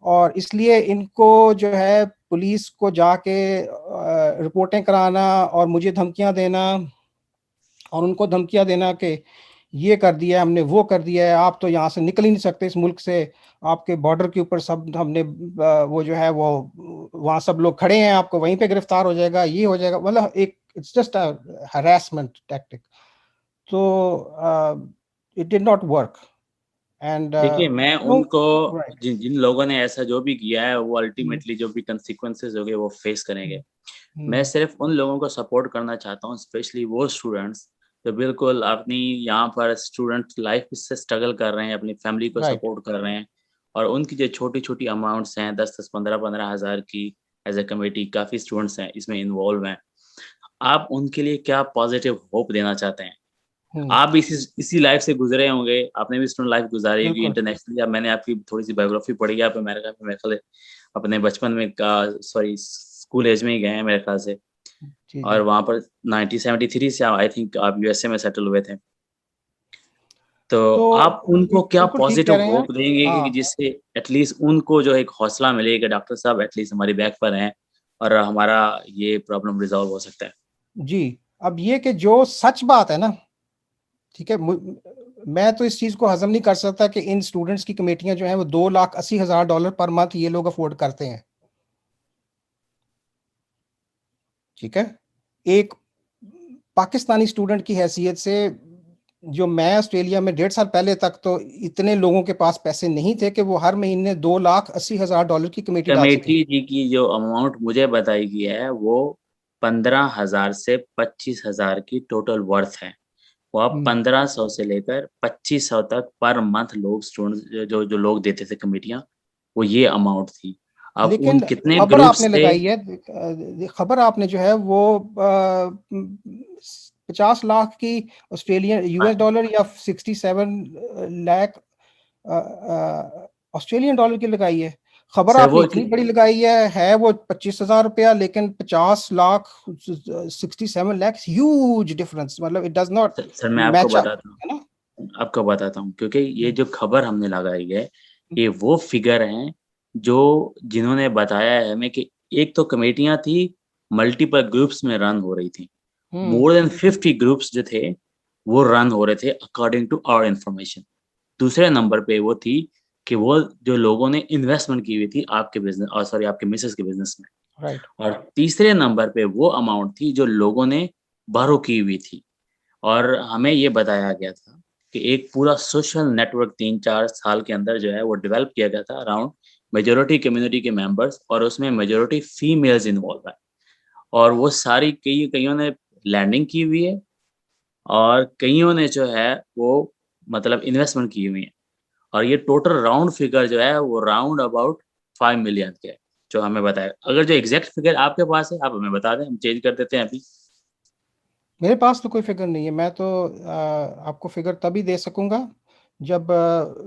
और इसलिए इनको जो है पुलिस को जाके रिपोर्टें कराना और मुझे धमकियां देना और उनको धमकियां देना कि ये कर दिया हमने, वो कर दिया है, आप तो यहाँ से निकल ही नहीं सकते इस मुल्क से, आपके बॉर्डर के ऊपर सब हमने वो जो है वो वहाँ सब लोग खड़े हैं, आपको वहीं पे गिरफ्तार हो जाएगा, ये हो जाएगा, मतलब एक it's just a harassment tactic. तो it did not work and देखिए, मैं नो उनको, राइट। जिन जिन लोगों ने ऐसा जो भी किया है, वो अल्टीमेटली जो भी कंसिक्वेंसेस होंगे वो फेस करेंगे। मैं सिर्फ उन लोगों को सपोर्ट करना चाहता हूँ, स्पेशली वो स्टूडेंट्स जो बिल्कुल अपनी यहाँ पर स्टूडेंट लाइफ से स्ट्रगल कर रहे हैं, अपनी फैमिली को राइट। सपोर्ट कर रहे हैं, और उनकी जो छोटी-छोटी अमाउंट्स हैं 10-10, 15-15 हज़ार की, एज़ अ कमिटी काफ़ी स्टूडेंट्स हैं इसमें इन्वॉल्व हैं। आप उनके लिए क्या पॉज़िटिव होप देना चाहते हैं? आप भी इसी लाइफ से गुज़रे होंगे, आपने भी स्टूडेंट लाइफ गुज़ारी होगी बिल्कुल। इंटरनेशनली। अब मैंने आपकी थोड़ी-सी बायोग्राफी पढ़ी है, आप अमेरिका में मेरे ख़्याल है अपने बचपन में का सॉरी स्कूल एज में ही गए हैं मेरे ख़्याल से, जी, और जी। वहाँ पर 1973 से आई थिंक आप यूएसए में सेटल हुए थे। तो तो आप उनको क्या बिल्कुल ठीक कह पॉज़िटिव रहे हैं। होप देंगे कि हाँ, जिससे एटलीस्ट उनको जो एक हौसला मिले कि डॉक्टर साहब एटलीस्ट हमारी बैक पर हैं और हमारा ये प्रॉब्लम रिज़ॉल्व हो सकता है? जी। अब ये कि जो सच बात है ना, ठीक है, मैं तो इस चीज़ को हज़म नहीं कर सकता कि इन स्टूडेंट्स की कमेटियाँ जो हैं वो $2,80,000 पर मंथ ये लोग अफ़ोर्ड करते हैं, ठीक है? एक पाकिस्तानी स्टूडेंट की हैसियत से, जो मैं ऑस्ट्रेलिया में 1.5 साल पहले तक तो इतने लोगों के पास पैसे नहीं थे कि वो हर महीने $2,80,000 की कमेटी डाल सकें। कमेटी जी की जो अमाउंट मुझे बताई गई है वो 15,000 से 25,000 की टोटल वर्थ है। वो आप हुँ। 1500 से लेकर 2500 तक पर मंथ लोग स्टूडेंट्स जो जो लोग देते थे कमेटियाँ, वो ये अमाउंट थी। अब उन लेकिन कितने खबर ग्रुप्स आपने थे? लगाई है, खबर आपने जो है वो 50 लाख की ऑस्ट्रेलियन यूएस हाँ, डॉलर या 67 लाख ऑस्ट्रेलियन डॉलर की लगाई है। खबर सर आपने वो इतनी बड़ी लगाई है वो 25,000 रुपया, लेकिन 50 लाख 67 लाख, ह्यूज डिफरेंस, मतलब इट डज नॉट सर मैं आपको मैच अप, बताता हूँ, है ना? क्योंकि ये हम्म, जो खबर हमने लगाई है, हम्म, ये वो फिगर हैं जो जिन्होंने बताया है हमें कि एक तो कमेटियाँ थी, मल्टीपल ग्रुप्स में रन हो रही थी। हम्म, मोर देन 50 ग्रुप्स जो थे, वो रन हो रहे थे अकॉर्डिंग टू आवर इन्फॉर्मेशन। दूसरे नंबर पे वो थी कि वो जो लोगों ने इन्वेस्टमेंट की हुई थी आपके बिज़नेस, सॉरी आपके मिसेज़ के बिज़नेस में। राइट। और तीसरे नंबर पे वो अमाउंट थी जो लोगों ने बोरो की हुई थी। और हमें ये बताया गया था कि एक पूरा सोशल नेटवर्क 3-4 साल के अंदर जो है वो डेवलप किया गया था अराउंड मेजॉरिटी कम्युनिटी के मेंबर्स, और उसमें मेजॉरिटी फीमेल्स इन्वॉल्व है। और वो सारी कइयों ने लैंडिंग की हुई है, और कइयों ने जो है वो मतलब इन्वेस्टमेंट की हुई है। और ये टोटल राउंड फिगर जो है वो राउंड अबाउट 5 मिलियन के है, जो हमें बताया। अगर जो एग्ज़ैक्ट फिगर आपके पास है, आप हमें बता दें, हम चेंज कर देते हैं अभी। मेरे पास तो कोई फिगर नहीं है, मैं तो आपको फिगर तभी दे सकूंगा जब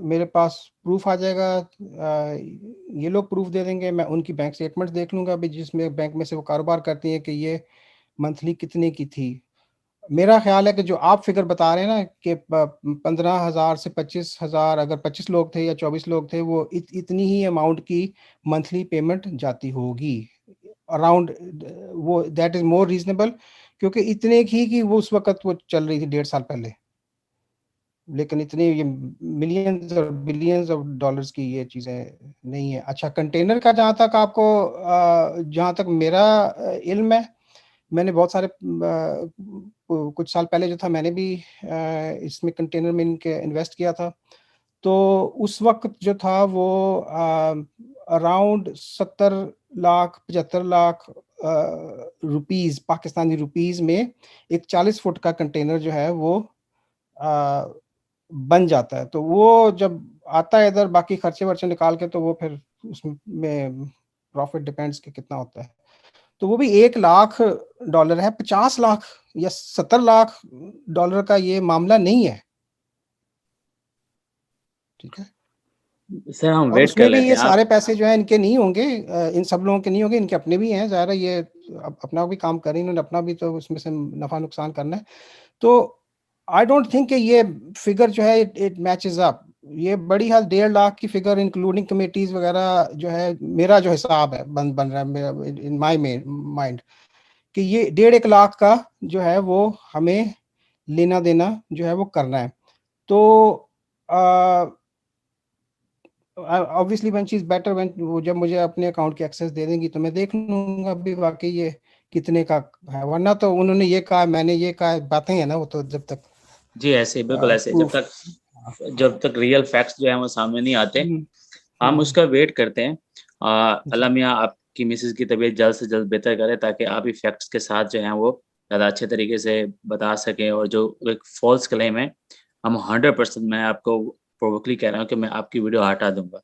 मेरे पास प्रूफ आ जाएगा, ये लोग प्रूफ दे देंगे, मैं उनकी बैंक स्टेटमेंट्स देख लूंगा भी, जिसमें बैंक में से वो कारोबार करती हैं, कि ये मंथली कितने की थी। मेरा ख्याल है कि जो आप फिगर बता रहे हैं ना कि 15,000 से 25,000, अगर 25 लोग थे या 24 लोग थे, वो इतनी ही अमाउंट की मंथली पेमेंट जाती होगी अराउंड। वो दैट इज मोर रीजनेबल, क्योंकि इतने की वो उस वक्त वो चल रही थी 1.5 साल पहले। लेकिन इतनी ये मिलियंस और बिलियंस ऑफ डॉलर्स की ये चीज़ें नहीं है। अच्छा, कंटेनर का जहाँ तक आपको जहाँ तक मेरा इल्म है, मैंने बहुत सारे कुछ साल पहले जो था, मैंने भी इसमें कंटेनर में इनके इन्वेस्ट किया था। तो उस वक्त जो था वो around 70 lakh 75 lakh rupees, Pakistani rupees में एक 40 फुट का कंटेनर जो है वो बन जाता है। तो वो जब आता है इधर, बाकी खर्चे वर्चे निकाल के, तो वो फिर उसमें प्रॉफिट डिपेंड्स कि कितना होता है। तो वो भी $1 लाख है, 50 लाख या 70 लाख का ये मामला नहीं है। ठीक है। सर हम और वेट कर उसमें भी लेते ये हैं आप। सारे पैसे जो है इनके नहीं होंगे, इन सब लोगों के नहीं होंगे, इनके अपने भी हैं, ज़ाहिर है ये अपना भी काम कर रही हैं, इन्होंने अपना भी तो उसमें से नफा नुकसान करना है। तो आई डोंट थिंक कि ये फिगर जो है इट मैचेस अप। ये बड़ी हाल 1.5 लाख की फिगर इंक्लूडिंग कमेटीज वगैरह जो है, मेरा जो हिसाब है बन रहा है मेरा इन माय माइंड, कि ये 1.5 1 लाख का जो है वो हमें लेना देना जो है वो करना है। तो obviously when she is better, when वो जब मुझे अपने अकाउंट की एक्सेस दे देंगी तो मैं देख लूंगा अभी वाकई ये कितने का है। वरना तो उन्होंने ये कहा, मैंने ये कहा, बातें हैं ना वो, तो जब तक जी ऐसे बिल्कुल ऐसे, प्रूफ। जब तक रियल फैक्ट्स जो है वो सामने नहीं आते, हम्म, हम हम्म, उसका वेट करते हैं। जी अल्लाह मियाँ आपकी मिसेज की तबीयत जल्द से जल्द बेहतर करे, ताकि आप ही फैक्ट्स के साथ जो है वो ज़्यादा अच्छे तरीके से बता सकें। और जो एक फॉल्स क्लेम है, हम 100% मैं आपको प्रोवोकली कह रहा हूँ कि मैं आपकी वीडियो हटा दूंगा,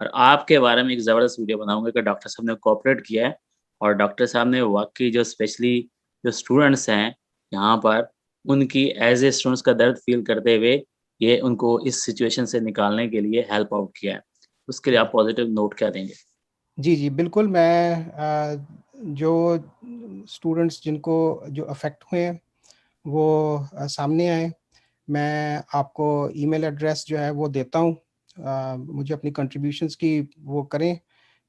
और आपके बारे में एक ज़बरदस्त वीडियो बनाऊंगा कि डॉक्टर साहब ने कोऑपरेट किया है, और डॉक्टर साहब ने वाकई जो स्पेशली जो स्टूडेंट्स हैं यहाँ पर, उनकी एज ए स्टूडेंट्स का दर्द फील करते हुए ये उनको इस सिचुएशन से निकालने के लिए हेल्प आउट किया है। उसके लिए आप पॉजिटिव नोट क्या देंगे? जी जी बिल्कुल। मैं जो स्टूडेंट्स जिनको जो अफेक्ट हुए हैं वो सामने आए। मैं आपको ईमेल एड्रेस जो है वो देता हूँ। मुझे अपनी कंट्रीब्यूशंस की वो करें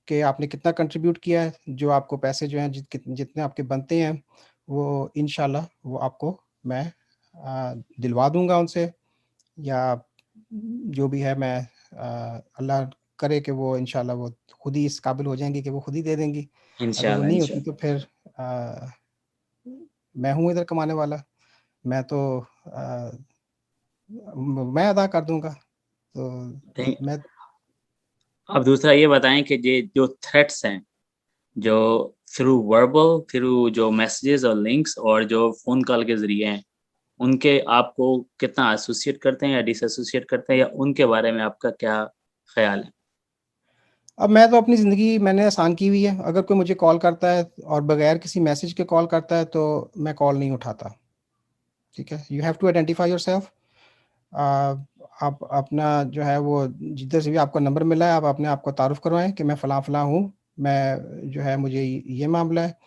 कि आपने कितना कंट्रीब्यूट किया है। जो आपको पैसे जो हैं जितने आपके बनते हैं, वो इंशाल्लाह वो आपको मैं दिलवा दूंगा उनसे, या जो भी है मैं अल्लाह करे कि वो इंशाल्लाह वो खुद ही इस काबिल हो जाएंगी कि वो खुद ही दे देंगी। अगर वो इंशाल्लाह, नहीं होती तो इंशाल्लाह। फिर मैं हूँ इधर कमाने वाला, मैं तो मैं अदा कर दूंगा। तो थैंक मैं अब दूसरा ये बताएँ कि ये जो थ्रेट्स हैं, जो थ्रू वर्बल, थ्रू जो मैसेजेस और लिंक्स और जो फ़ोन कॉल के ज़रिए हैं, उनके आपको कितना एसोसिएट करते हैं या डिसएसोसिएट करते हैं, या उनके बारे में आपका क्या ख़्याल है? अब मैं तो अपनी ज़िंदगी मैंने आसान की हुई है। अगर कोई मुझे कॉल करता है और बगैर किसी मैसेज के कॉल करता है तो मैं कॉल नहीं उठाता। ठीक है, you have to identify yourself. आप अपना जो है वो जिधर से भी आपका नंबर मिला है, आप अपने आप को तारुफ करवाएं कि मैं फ़लाँ फ़लाँ हूँ, मैं जो है मुझे ये मामला है।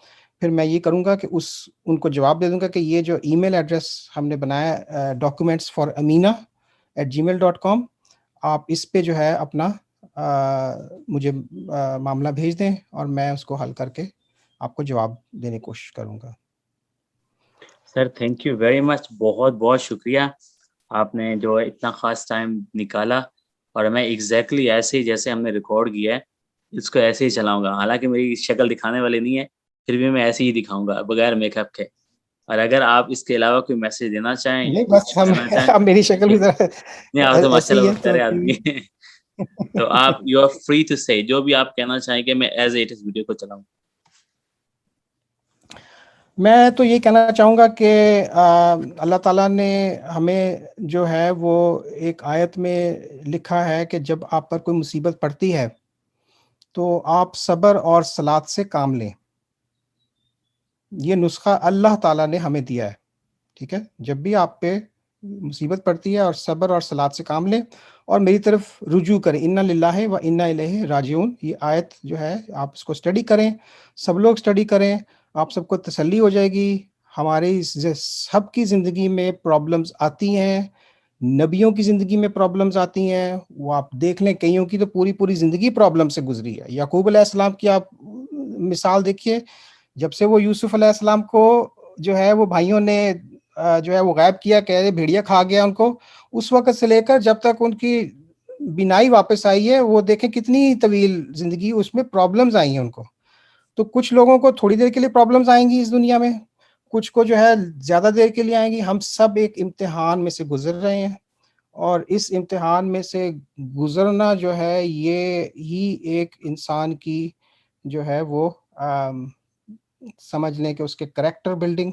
फिर मैं ये करूँगा कि उस उनको जवाब दे दूँगा कि ये जो ईमेल एड्रेस हमने बनाया है documentsforamina@gmail.com, आप इस पे जो है अपना मुझे मामला भेज दें और मैं उसको हल करके आपको जवाब देने की कोशिश करूँगा। Sir thank you very much, बहुत-बहुत शुक्रिया। आपने जो है इतना ख़ास टाइम निकाला, और मैं एग्ज़ैक्टली ऐसे ही जैसे हमने रिकॉर्ड किया है, इसको ऐसे ही चलाऊँगा। हालाँकि मेरी शक्ल दिखाने वाली नहीं है, फिर भी मैं ऐसे ही दिखाऊँगा बगैर मेकअप के। और अगर आप इसके अलावा कोई मैसेज देना चाहें या नहीं, बस कुछ हम करना चाहें, अब मेरी शक्ल भी ज़रा नहीं आप तो ऐसे ही माशाल्लाह है बहुत तो प्यारे आदमी हैं। तो आप यू आर फ्री टू से जो भी आप कहना चाहेंगे, मैं एज़ इट इज़ वीडियो को चलाऊँ। मैं तो ये कहना चाहूँगा कि अल्लाह ताला ने हमें जो है वो एक आयत में लिखा है कि जब आप पर कोई मुसीबत पड़ती है तो आप सब्र और सलात से काम लें। ये नुस्खा अल्लाह ताला ने हमें दिया है। ठीक है, जब भी आप पे मुसीबत पड़ती है और सब्र और सलात से काम लें और मेरी तरफ रुजू करें। इन्ना लिल्लाहि व इन्ना इलैहि राजिऊन, ये आयत जो है आप इसको स्टडी करें, सब लोग स्टडी करें, आप सबको तसल्ली हो जाएगी। हमारी सबकी ज़िंदगी में प्रॉब्लम्स आती हैं, नबियों की ज़िंदगी में प्रॉब्लम्स आती हैं, वो आप देख लें, कईयों की तो पूरी ज़िंदगी प्रॉब्लम से गुजरी है। याकूब अलैहिस्सलाम की आप मिसाल देखिए, जब से वो यूसुफ अलैहिस्सलाम को जो है वो भाइयों ने जो है वो गायब किया, कह रहे भेड़िया खा गया उनको, उस वक़्त से लेकर जब तक उनकी बीनाई वापस आई है, वो देखें कितनी तवील ज़िंदगी, उसमें प्रॉब्लम्स आई हैं उनको। तो कुछ लोगों को थोड़ी देर के लिए प्रॉब्लम्स आएँगी इस दुनिया में, कुछ को जो है ज़्यादा देर के लिए आएँगी। हम सब एक इम्तिहान में से गुज़र रहे हैं और इस इम्तिहान में से गुज़रना जो है, ये ही एक इंसान की जो है वो समझ लें कि उसके कैरेक्टर बिल्डिंग,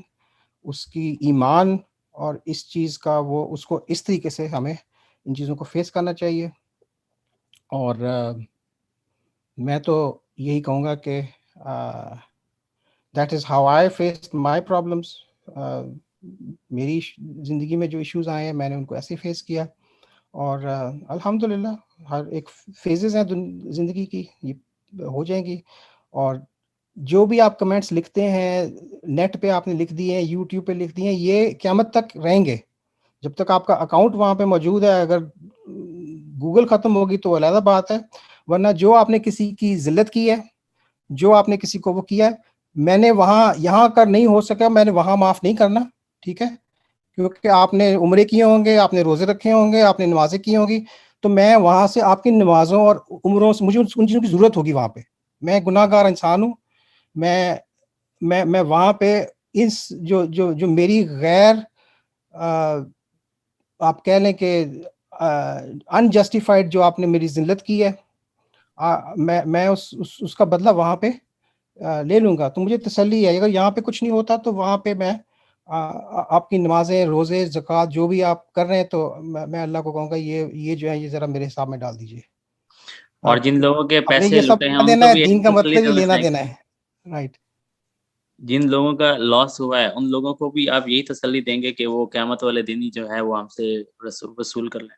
उसकी ईमान और इस चीज़ का वो उसको इस तरीके से हमें इन चीज़ों को फेस करना चाहिए। और मैं तो यही कहूँगा कि that is how I faced my problems. मेरी ज़िंदगी में जो इश्यूज़ आए हैं, मैंने उनको ऐसे फेस किया और अल्हम्दुलिल्लाह हर एक फेजेज़ हैं ज़िंदगी की, ये हो जाएंगी। और जो भी आप कमेंट्स लिखते हैं, नेट पे आपने लिख दिए हैं, यूट्यूब पे लिख दिए हैं, ये क़यामत तक रहेंगे। जब तक आपका अकाउंट वहाँ पे मौजूद है, अगर गूगल ख़त्म होगी तो अलग बात है, वरना जो आपने किसी की ज़िल्लत की है, जो आपने किसी को वो किया है, मैंने वहाँ यहाँ कर नहीं हो सका, मैंने वहाँ माफ़ नहीं करना, ठीक है? क्योंकि आपने उम्रे किए होंगे, आपने रोज़े रखे होंगे, आपने नमाज़ें की होंगी, तो मैं वहाँ से आपकी नमाज़ों और उम्रों से मुझे उन चीज़ों की ज़रूरत होगी वहाँ पे। मैं गुनाहगार इंसान हूँ, मैं वहाँ पे इस जो जो जो मेरी गैर आप कह लें कि अनजस्टिफाइड जो आपने मेरी ज़िल्लत की है, मैं उसका बदला वहाँ पे ले लूँगा। तो मुझे तसल्ली है, अगर यहाँ पे कुछ नहीं होता तो वहाँ पे मैं आपकी नमाज़ें, रोज़े, ज़कात जो भी आप कर रहे हैं, तो मैं अल्लाह को कहूँगा ये जो है ये ज़रा मेरे हिसाब में डाल दीजिए। और जिन ताकि लोगों के आपने पैसे ये सब लुटे हैं, लेना देना उनको है, भी यही दीन का तसल्ली मतलब ही देना लेना-देना चाहेंगे। है। राइट। जिन लोगों का लॉस हुआ है, उन लोगों को भी आप यही तसल्ली देंगे कि वो क़यामत वाले दिन ही जो है वो हमसे वसूल कर लें।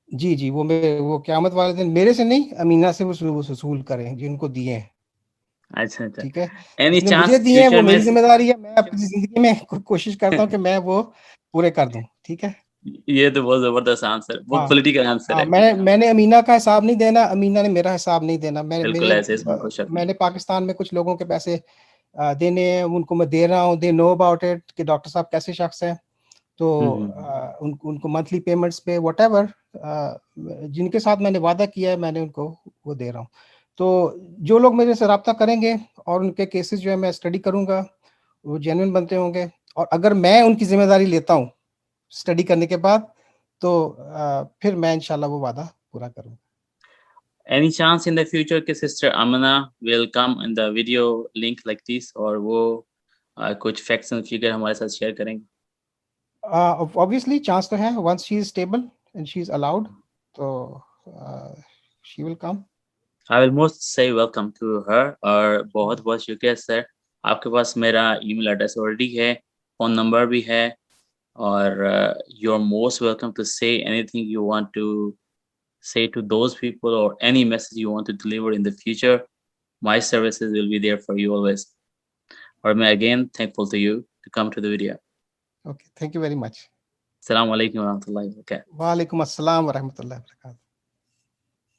जी, वो क़यामत वाले दिन मेरे से नहीं, अमीना से वसूल करें जिनको दिए हैं। अच्छा, अच्छा। ठीक है? एनी जिसने मुझे चांस दिए हैं वो फ्यूचर में मेरी ज़िम्मेदारी है, मैं अपनी ज़िंदगी में कोशिश करता हूँ कि मैं वो पूरे कर दूँ। ठीक है? ये तो बहुत ज़बरदस्त आंसर है, बहुत हाँ, पॉलिटिकल आंसर हाँ, है। मैंने अमीना का हिसाब नहीं देना, अमीना ने मेरा हिसाब नहीं देना। बिल्कुल ऐसे, इसमें कोई शक नहीं। मैंने पाकिस्तान में कुछ लोगों के पैसे देने हैं, उनको मैं दे रहा हूँ, दे नो अबाउट इट कि डॉक्टर साहब कैसे शख्स हैं। तो हुँ, हुँ, हुँ। उनको मंथली पेमेंट्स पे व्हाटएवर जिनके साथ मैंने वादा किया है, मैंने उनको वो दे रहा हूँ। तो जो लोग मेरे से राब्ता करेंगे और उनके केसेस जो है मैं स्टडी करूँगा, वो जेन्युइन बनते होंगे और अगर मैं उनकी ज़िम्मेदारी लेता हूँ, स्टडी करने के बाद, तो फिर मैं इंशाल्लाह वो वादा पूरा करूँगा। Any chance in the future कि sister Amna will come in the video link like this, और वो कुछ फैक्ट्स एंड फिगर हमारे साथ शेयर करेंगे? ऑब्वियसली चांस तो है, once she is stable and she is allowed, तो she will come. I will most say welcome to her, और बहुत-बहुत शुक्रिया सर। आपके पास मेरा ईमेल एड्रेस ऑलरेडी है, फ़ोन नंबर भी है, और you are most welcome to say anything you want to say to those people, or any message you want to deliver in the future. My services will be there for you always. Or मैं again thankful to you to come to the video. Okay, thank you very much. Assalamu alaikum wa rahmatullahi wa barakatuh. वालेकुम अस्सलाम व रहमतुल्लाहि व बरकातहू।